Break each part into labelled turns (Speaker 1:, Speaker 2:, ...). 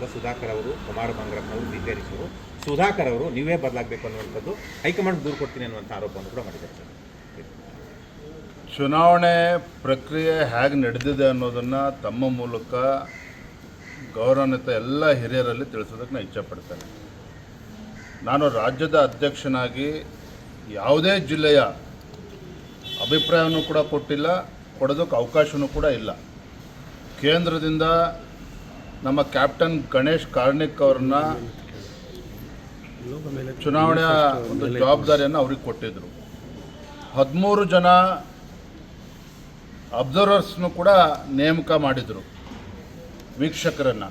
Speaker 1: ಸುಧಾಕರ್ ಅವರು, ಕುಮಾರ ಬಂಗಾರಪ್ಪನವರು, ಬಿದ್ದೇರಿಸರು, ಸುಧಾಕರ್ ಅವರು ನೀವೇ ಬದಲಾಗಬೇಕು ಅನ್ನುವಂಥದ್ದು ಹೈಕಮಾಂಡ್ ದೂರು ಕೊಡ್ತೀನಿ ಅನ್ನುವಂಥ ಆರೋಪವನ್ನು ಕೂಡ ಮಾಡಿದ್ದಾರೆ ಸರ್.
Speaker 2: ಚುನಾವಣೆ ಪ್ರಕ್ರಿಯೆ ಹೇಗೆ ನಡೆದಿದೆ ಅನ್ನೋದನ್ನು ತಮ್ಮ ಮೂಲಕ ಗೌರವಾನ್ವಿತ ಎಲ್ಲ ಹಿರಿಯರಲ್ಲಿ ತಿಳಿಸೋದಕ್ಕೆ ನಾನು ಇಚ್ಛೆಪಡ್ತೇನೆ. ನಾನು ರಾಜ್ಯದ ಅಧ್ಯಕ್ಷನಾಗಿ ಯಾವುದೇ ಜಿಲ್ಲೆಯ ಅಭಿಪ್ರಾಯವನ್ನು ಕೂಡ ಕೊಟ್ಟಿಲ್ಲ, ಕೊಡೋದಕ್ಕೆ ಅವಕಾಶವೂ ಕೂಡ ಇಲ್ಲ. ಕೇಂದ್ರದಿಂದ ನಮ್ಮ ಕ್ಯಾಪ್ಟನ್ ಗಣೇಶ್ ಕಾರ್ಣಿಕ್ ಅವ್ರನ್ನ ಚುನಾವಣೆಯ ಒಂದು ಜವಾಬ್ದಾರಿಯನ್ನು ಅವ್ರಿಗೆ ಕೊಟ್ಟಿದ್ದರು. 13 ಜನ ಅಬ್ಸರ್ವರ್ಸ್ನು ಕೂಡ ನೇಮಕ ಮಾಡಿದರು, ವೀಕ್ಷಕರನ್ನು.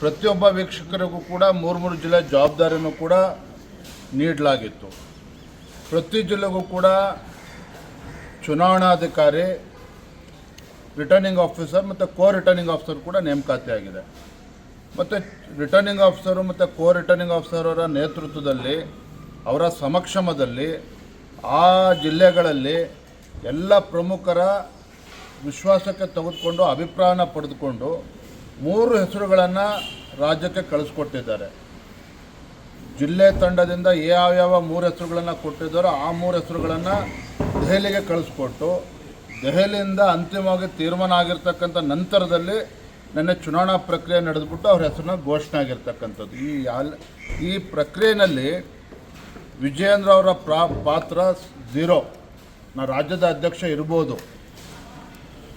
Speaker 2: ಪ್ರತಿಯೊಬ್ಬ ವೀಕ್ಷಕರಿಗೂ ಕೂಡ 3 ಜಿಲ್ಲೆ ಜವಾಬ್ದಾರಿಯನ್ನು ಕೂಡ ನೀಡಲಾಗಿತ್ತು. ಪ್ರತಿ ಜಿಲ್ಲೆಗೂ ಕೂಡ ಚುನಾವಣಾಧಿಕಾರಿ, ರಿಟರ್ನಿಂಗ್ ಆಫೀಸರ್ ಮತ್ತು ರಿಟರ್ನಿಂಗ್ ಆಫೀಸರ್ ಕೂಡ ನೇಮಕಾತಿ ಆಗಿದೆ. ಮತ್ತು ರಿಟರ್ನಿಂಗ್ ಆಫೀಸರು ಮತ್ತು ರಿಟರ್ನಿಂಗ್ ಆಫೀಸರರ ನೇತೃತ್ವದಲ್ಲಿ, ಅವರ ಸಮಕ್ಷಮದಲ್ಲಿ ಆ ಜಿಲ್ಲೆಗಳಲ್ಲಿ ಎಲ್ಲ ಪ್ರಮುಖರ ವಿಶ್ವಾಸಕ್ಕೆ ತೆಗೆದುಕೊಂಡು ಅಭಿಪ್ರಾಯನ ಪಡೆದುಕೊಂಡು 3 ಹೆಸರುಗಳನ್ನು ರಾಜ್ಯಕ್ಕೆ ಕಳಿಸ್ಕೊಟ್ಟಿದ್ದಾರೆ. ಜಿಲ್ಲೆ ತಂಡದಿಂದ ಯಾವ್ಯಾವ 3 ಹೆಸರುಗಳನ್ನು ಕೊಟ್ಟಿದ್ದಾರೋ ಆ 3 ಹೆಸರುಗಳನ್ನು ದೆಹಲಿಗೆ ಕಳಿಸ್ಕೊಟ್ಟು, ದೆಹಲಿಯಿಂದ ಅಂತಿಮವಾಗಿ ತೀರ್ಮಾನ ಆಗಿರ್ತಕ್ಕಂಥ ನಂತರದಲ್ಲಿ ನನ್ನ ಚುನಾವಣಾ ಪ್ರಕ್ರಿಯೆ ನಡೆದ್ಬಿಟ್ಟು ಅವ್ರ ಹೆಸರನ್ನ ಘೋಷಣೆ ಆಗಿರ್ತಕ್ಕಂಥದ್ದು. ಈ ಪ್ರಕ್ರಿಯೆಯಲ್ಲಿ ವಿಜಯೇಂದ್ರ ಅವರ ಪಾತ್ರ 0. ನಾನು ರಾಜ್ಯದ ಅಧ್ಯಕ್ಷ ಇರ್ಬೋದು,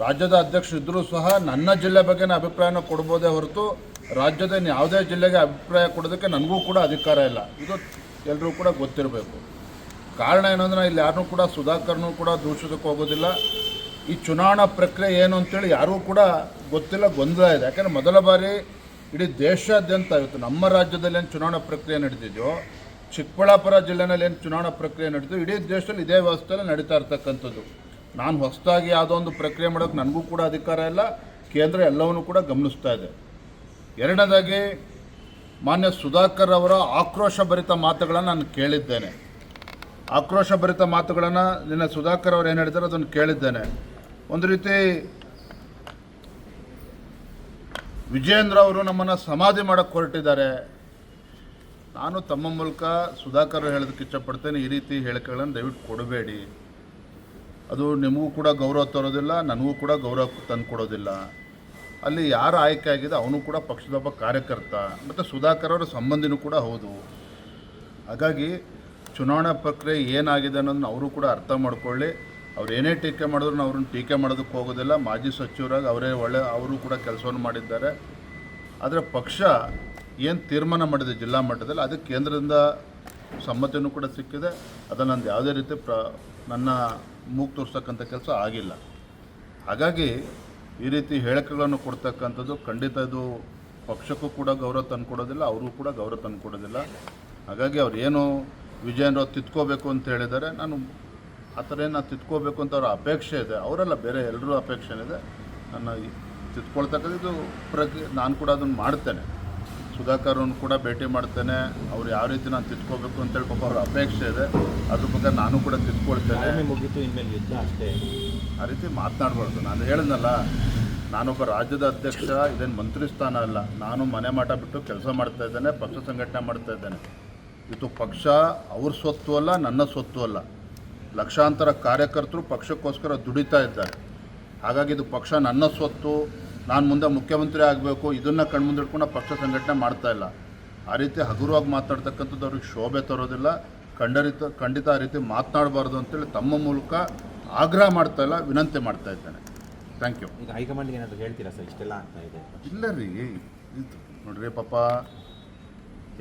Speaker 2: ರಾಜ್ಯದ ಅಧ್ಯಕ್ಷ ಇದ್ದರೂ ಸಹ ನನ್ನ ಜಿಲ್ಲೆ ಬಗ್ಗೆ ಅಭಿಪ್ರಾಯನ ಕೊಡ್ಬೋದೇ ಹೊರತು ರಾಜ್ಯದ ಯಾವುದೇ ಜಿಲ್ಲೆಗೆ ಅಭಿಪ್ರಾಯ ಕೊಡೋದಕ್ಕೆ ನನಗೂ ಕೂಡ ಅಧಿಕಾರ ಇಲ್ಲ. ಇದು ಎಲ್ಲರೂ ಕೂಡ ಗೊತ್ತಿರಬೇಕು. ಕಾರಣ ಏನಂದ್ರೆ ಇಲ್ಲಿ ಯಾರನ್ನೂ ಕೂಡ ಸುಧಾಕರ್ನೂ ಕೂಡ ದೂಷಿಸೋಕ್ಕೆ ಹೋಗೋದಿಲ್ಲ. ಈ ಚುನಾವಣಾ ಪ್ರಕ್ರಿಯೆ ಏನು ಅಂತೇಳಿ ಯಾರಿಗೂ ಕೂಡ ಗೊತ್ತಿಲ್ಲ, ಗೊಂದಲ ಇದೆ. ಯಾಕಂದರೆ ಮೊದಲ ಬಾರಿ ಇಡೀ ದೇಶಾದ್ಯಂತ ಇವತ್ತು ನಮ್ಮ ರಾಜ್ಯದಲ್ಲಿ ಏನು ಚುನಾವಣಾ ಪ್ರಕ್ರಿಯೆ ನಡೆದಿದೆಯೋ, ಚಿಕ್ಕಬಳ್ಳಾಪುರ ಜಿಲ್ಲೆನಲ್ಲಿ ಏನು ಚುನಾವಣಾ ಪ್ರಕ್ರಿಯೆ ನಡೆದಿದೆ, ಇಡೀ ದೇಶದಲ್ಲಿ ಇದೇ ವ್ಯವಸ್ಥೆಯಲ್ಲಿ ನಡೀತಾ ಇರ್ತಕ್ಕಂಥದ್ದು. ನಾನು ಹೊಸದಾಗಿ ಯಾವುದೋ ಒಂದು ಪ್ರಕ್ರಿಯೆ ಮಾಡೋಕ್ಕೆ ನನಗೂ ಕೂಡ ಅಧಿಕಾರ ಇಲ್ಲ, ಕೇಂದ್ರ ಎಲ್ಲವನ್ನೂ ಕೂಡ ಗಮನಿಸ್ತಾ ಇದೆ. ಎರಡನೇದಾಗಿ ಮಾನ್ಯ ಸುಧಾಕರ್ ಅವರ ಆಕ್ರೋಶಭರಿತ ಮಾತುಗಳನ್ನು ನಾನು ಕೇಳಿದ್ದೇನೆ. ಆಕ್ರೋಶಭರಿತ ಮಾತುಗಳನ್ನು ನಿನ್ನೆ ಸುಧಾಕರ್ ಅವರು ಏನು ಹೇಳಿದ್ದಾರೆ ಅದನ್ನು ಕೇಳಿದ್ದೇನೆ. ಒಂದು ರೀತಿ ವಿಜಯೇಂದ್ರ ಅವರು ನಮ್ಮನ್ನು ಸಮಾಧಿ ಮಾಡೋಕ್ಕೆ ಹೊರಟಿದ್ದಾರೆ. ನಾನು ತಮ್ಮ ಮೂಲಕ ಸುಧಾಕರ್ ಹೇಳೋದಕ್ಕೆ ಇಷ್ಟಪಡ್ತೇನೆ, ಈ ರೀತಿ ಹೇಳಿಕೆಗಳನ್ನು ದಯವಿಟ್ಟು ಕೊಡಬೇಡಿ. ಅದು ನಿಮಗೂ ಕೂಡ ಗೌರವ ತರೋದಿಲ್ಲ, ನನಗೂ ಕೂಡ ಗೌರವ ತಂದು ಕೊಡೋದಿಲ್ಲ. ಅಲ್ಲಿ ಯಾರು ಆಯ್ಕೆ ಆಗಿದೆ ಅವನು ಕೂಡ ಪಕ್ಷದೊಬ್ಬ ಕಾರ್ಯಕರ್ತ ಮತ್ತು ಸುಧಾಕರ್ ಅವರ ಸಂಬಂಧಿನೂ ಕೂಡ ಹೌದು. ಹಾಗಾಗಿ ಚುನಾವಣಾ ಪ್ರಕ್ರಿಯೆ ಏನಾಗಿದೆ ಅನ್ನೋದನ್ನ ಅವರು ಕೂಡ ಅರ್ಥ ಮಾಡ್ಕೊಳ್ಳಿ. ಅವ್ರು ಏನೇ ಟೀಕೆ ಮಾಡಿದ್ರು ನಾವು ಅವ್ರನ್ನ ಟೀಕೆ ಮಾಡೋದಕ್ಕೆ ಹೋಗೋದಿಲ್ಲ. ಮಾಜಿ ಸಚಿವರಾಗಿ ಅವರು ಕೂಡ ಕೆಲಸವನ್ನು ಮಾಡಿದ್ದಾರೆ. ಆದರೆ ಪಕ್ಷ ಏನು ತೀರ್ಮಾನ ಮಾಡಿದೆ ಜಿಲ್ಲಾ ಮಟ್ಟದಲ್ಲಿ, ಅದಕ್ಕೆ ಕೇಂದ್ರದಿಂದ ಸಮ್ಮತಿನೂ ಕೂಡ ಸಿಕ್ಕಿದೆ. ಅದನ್ನು ನಂದು ಯಾವುದೇ ರೀತಿ ನನ್ನ ಮೂಗು ತೋರಿಸ್ತಕ್ಕಂಥ ಕೆಲಸ ಆಗಿಲ್ಲ. ಹಾಗಾಗಿ ಈ ರೀತಿ ಹೇಳಿಕೆಗಳನ್ನು ಕೊಡ್ತಕ್ಕಂಥದ್ದು ಖಂಡಿತ ಇದು ಪಕ್ಷಕ್ಕೂ ಕೂಡ ಗೌರವ ತಂದುಕೊಡೋದಿಲ್ಲ, ಅವ್ರಿಗೂ ಕೂಡ ಗೌರವ ತಂದುಕೊಡೋದಿಲ್ಲ. ಹಾಗಾಗಿ ಅವ್ರು ಏನು ವಿಜಯೇಂದ್ರ ತಿದ್ಕೋಬೇಕು ಅಂತ ಹೇಳಿದ್ದಾರೆ, ನಾನು ಆ ಥರ ಏನು ತಿದ್ಕೋಬೇಕು ಅಂತ ಅವರ ಅಪೇಕ್ಷೆ ಇದೆ, ಅವರೆಲ್ಲ ಬೇರೆ ಎಲ್ಲರೂ ಅಪೇಕ್ಷೆ ಇದೆ. ನನ್ನ ತಿದ್ಕೊಳ್ತಕ್ಕಂಥ ಇದು ನಾನು ಕೂಡ ಅದನ್ನು ಮಾಡ್ತೇನೆ. ಸುಧಾಕರ್ನ ಕೂಡ ಭೇಟಿ ಮಾಡ್ತೇನೆ. ಅವ್ರು ಯಾವ ರೀತಿ ನಾನು ತಿದ್ಕೋಬೇಕು ಅಂತೇಳಿ ಪಾಪ ಅವ್ರ ಅಪೇಕ್ಷೆ ಇದೆ, ಅದ್ರ ಬಗ್ಗೆ ನಾನು ಕೂಡ ತಿದ್ಕೊಳ್ತೇನೆ.
Speaker 1: ಮುಗಿತು, ಇನ್ಮೇಲೆ ಯುದ್ಧ ಅಷ್ಟೇ.
Speaker 2: ಆ ರೀತಿ ಮಾತನಾಡಬಾರ್ದು. ನಾನು ಹೇಳಿದ್ನಲ್ಲ, ನಾನೊಬ್ಬ ರಾಜ್ಯದ ಅಧ್ಯಕ್ಷ, ಇದೇನು ಮಂತ್ರಿ ಸ್ಥಾನ ಅಲ್ಲ. ನಾನು ಮನೆ ಮಾಟ ಬಿಟ್ಟು ಕೆಲಸ ಮಾಡ್ತಾ ಇದ್ದೇನೆ, ಪಕ್ಷ ಸಂಘಟನೆ ಮಾಡ್ತಾ ಇದ್ದೇನೆ. ಇದು ಪಕ್ಷ ಅವ್ರ ಸ್ವತ್ತು ಅಲ್ಲ, ನನ್ನ ಸ್ವತ್ತು ಅಲ್ಲ. ಲಕ್ಷಾಂತರ ಕಾರ್ಯಕರ್ತರು ಪಕ್ಷಕ್ಕೋಸ್ಕರ ದುಡಿತಾ ಇದ್ದಾರೆ. ಹಾಗಾಗಿ ಇದು ಪಕ್ಷ ನನ್ನ ಸ್ವತ್ತು, ನಾನು ಮುಂದೆ ಮುಖ್ಯಮಂತ್ರಿ ಆಗಬೇಕು, ಇದನ್ನು ಕಣ್ಮುಂದಿಟ್ಕೊಂಡು ಪಕ್ಷ ಸಂಘಟನೆ ಮಾಡ್ತಾ ಇಲ್ಲ. ಆ ರೀತಿ ಹಗುರವಾಗಿ ಮಾತಾಡ್ತಕ್ಕಂಥದ್ದು ಅವ್ರಿಗೆ ಶೋಭೆ ತರೋದಿಲ್ಲ. ಖಂಡಿತ ಆ ರೀತಿ ಮಾತನಾಡಬಾರ್ದು ಅಂತೇಳಿ ತಮ್ಮ ಮೂಲಕ ಆಗ್ರಹ ಮಾಡ್ತಾ ಇಲ್ಲ, ವಿನಂತಿ ಮಾಡ್ತಾ ಇದ್ದೇನೆ. Thank you.
Speaker 1: ಈಗ ಹೈಕಮಾಂಡ್ಗೆ ಏನಾದರೂ ಹೇಳ್ತೀರಾ ಸರ್, ಇಷ್ಟೆಲ್ಲ ಆಗ್ತಾ ಇದೆ?
Speaker 2: ಇಲ್ಲ ರೀ, ನೋಡ್ರಿ ಪಾಪ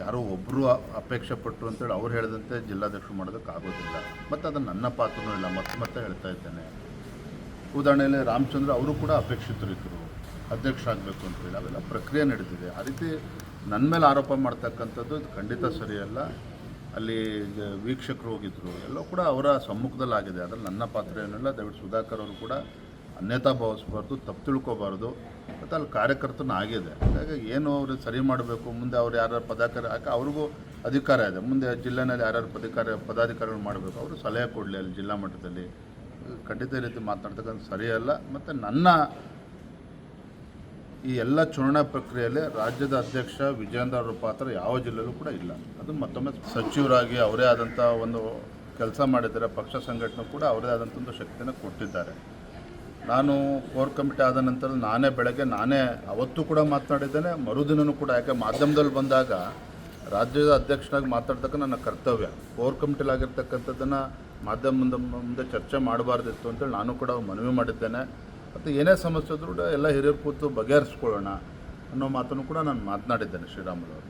Speaker 2: ಯಾರೋ ಒಬ್ಬರು ಅಪೇಕ್ಷೆ ಪಟ್ಟರು ಅಂತೇಳಿ ಅವ್ರು ಹೇಳಿದಂತೆ ಜಿಲ್ಲಾಧ್ಯಕ್ಷರು ಮಾಡೋದಕ್ಕಾಗೋದಿಲ್ಲ. ಮತ್ತು ಅದನ್ನು ನನ್ನ ಪಾತ್ರನೂ ಇಲ್ಲ, ಮತ್ತೆ ಹೇಳ್ತಾ ಇದ್ದೇನೆ. ಉದಾಹರಣೆಯಲ್ಲಿ ರಾಮಚಂದ್ರ ಅವರು ಕೂಡ ಅಪೇಕ್ಷಿತರಿದ್ದರು, ಅಧ್ಯಕ್ಷ ಆಗಬೇಕು ಅಂತೇಳಿ. ಅವೆಲ್ಲ ಪ್ರಕ್ರಿಯೆ ನಡೆದಿದೆ. ಆ ರೀತಿ ನನ್ನ ಮೇಲೆ ಆರೋಪ ಮಾಡ್ತಕ್ಕಂಥದ್ದು ಇದು ಖಂಡಿತ ಸರಿಯಲ್ಲ. ಅಲ್ಲಿ ವೀಕ್ಷಕರು ಹೋಗಿದ್ದರು, ಎಲ್ಲೋ ಕೂಡ ಅವರ ಸಮ್ಮುಖದಲ್ಲಾಗಿದೆ. ಅದರಲ್ಲಿ ನನ್ನ ಪಾತ್ರ ಏನಿಲ್ಲ. ದಯವಿಟ್ಟು ಸುಧಾಕರ್ ಅವರು ಕೂಡ ಅನ್ಯತಾ ಭಾವಿಸ್ಬಾರ್ದು, ತಪ್ಪು ತಿಳ್ಕೊಬಾರ್ದು. ಮತ್ತು ಅಲ್ಲಿ ಕಾರ್ಯಕರ್ತನ ಆಗಿದೆ. ಹಾಗಾಗಿ ಏನು ಅವರು ಸರಿ ಮಾಡಬೇಕು, ಮುಂದೆ ಅವ್ರು ಯಾರು ಪದಾಧಿಕಾರಿ ಅವ್ರಿಗೂ ಅಧಿಕಾರ ಇದೆ. ಮುಂದೆ ಜಿಲ್ಲೆನಲ್ಲಿ ಯಾರ್ಯಾರು ಪದಾಧಿಕಾರಿಗಳು ಮಾಡಬೇಕು, ಅವರು ಸಲಹೆ ಕೊಡಲಿ ಅಲ್ಲಿ ಜಿಲ್ಲಾ ಮಟ್ಟದಲ್ಲಿ. ಖಂಡಿತ ಈ ರೀತಿ ಮಾತನಾಡ್ತಕ್ಕಂಥ ಸರಿಯಲ್ಲ. ಮತ್ತು ನನ್ನ ಈ ಎಲ್ಲ ಚುನಾವಣಾ ಪ್ರಕ್ರಿಯೆಯಲ್ಲಿ ರಾಜ್ಯದ ಅಧ್ಯಕ್ಷ ವಿಜೇಂದ್ರ ಅವರ ಪಾತ್ರ ಯಾವ ಜಿಲ್ಲೆಯಲ್ಲೂ ಕೂಡ ಇಲ್ಲ. ಅದು ಮತ್ತೊಮ್ಮೆ ಸಚಿವರಾಗಿ ಅವರೇ ಆದಂಥ ಒಂದು ಕೆಲಸ ಮಾಡಿದ್ದಾರೆ, ಪಕ್ಷ ಸಂಘಟನೆ ಕೂಡ ಅವರೇ ಆದಂಥ ಒಂದು ಶಕ್ತಿಯನ್ನು ಕೊಟ್ಟಿದ್ದಾರೆ. ನಾನು ಕೋರ್ ಕಮಿಟಿ ಆದ ನಂತರ ನಾನೇ ಅವತ್ತು ಕೂಡ ಮಾತನಾಡಿದ್ದೇನೆ, ಮರುದಿನವೂ ಕೂಡ. ಯಾಕೆ ಮಾಧ್ಯಮದಲ್ಲಿ ಬಂದಾಗ ರಾಜ್ಯದ ಅಧ್ಯಕ್ಷನಾಗಿ ಮಾತಾಡ್ತಕ್ಕ ನನ್ನ ಕರ್ತವ್ಯ. ಕೋರ್ ಕಮಿಟಿಲಾಗಿರ್ತಕ್ಕಂಥದ್ದನ್ನು ಮಾಧ್ಯಮದ ಮುಂದೆ ಚರ್ಚೆ ಮಾಡಬಾರ್ದಿತ್ತು ಅಂತೇಳಿ ನಾನು ಕೂಡ ಮನವಿ ಮಾಡಿದ್ದೇನೆ. ಮತ್ತು ಏನೇ ಸಮಸ್ಯೆ ಇದ್ರೂ ಕೂಡ ಎಲ್ಲ ಹಿರಿಯರು ಕೂತು ಬಗೆಹರಿಸ್ಕೊಳ್ಳೋಣ ಅನ್ನೋ ಮಾತನ್ನು ಕೂಡ ನಾನು ಮಾತನಾಡಿದ್ದೇನೆ ಶ್ರೀರಾಮುಲು ಅವರು.